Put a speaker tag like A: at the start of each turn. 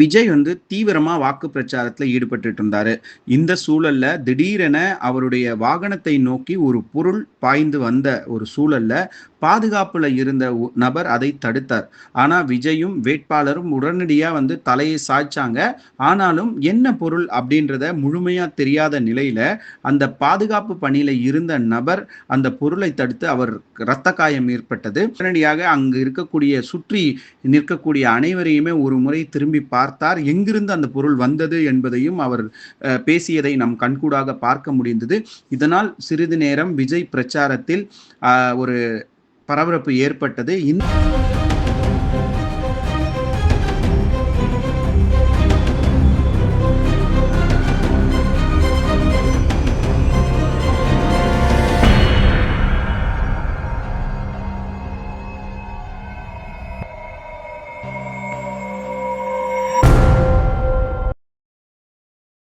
A: விஜய் தீவிரமா வாக்கு பிரச்சாரத்துல ஈடுபட்டுட்டு இருந்தாரு. இந்த சூழல்ல திடீரென அவருடைய வாகனத்தை நோக்கி ஒரு பொருள் பாய்ந்து வந்த ஒரு சூழல்ல, பாதுகாப்புல இருந்த நபர் அதை தடுத்தார். ஆனா விஜயும், வேட்பாளரும் உடனடியா தலையை சாய்ச்சாங்க. ஆனாலும் என்ன பொருள் அப்படின்றத முழுமையா தெரியாத நிலையில, அந்த பாதுகாப்பு பணியில இருந்த நபர் அந்த பொருளை தடுத்து அவர் இரத்த காயம் ஏற்பட்டது. உடனடியாக அங்கு இருக்கக்கூடிய சுற்றி நிற்கக்கூடிய அனைவரையுமே ஒரு முறை திரும்பி பார்த்தார். எங்கிருந்து அந்த பொருள் வந்தது என்பதையும் அவர் பேசியதை நம் கண்கூடாக பார்க்க முடிந்தது. இதனால் சிறிது நேரம் விஜய் பிரச்சாரத்தில் ஒரு பரபரப்பு ஏற்பட்டது.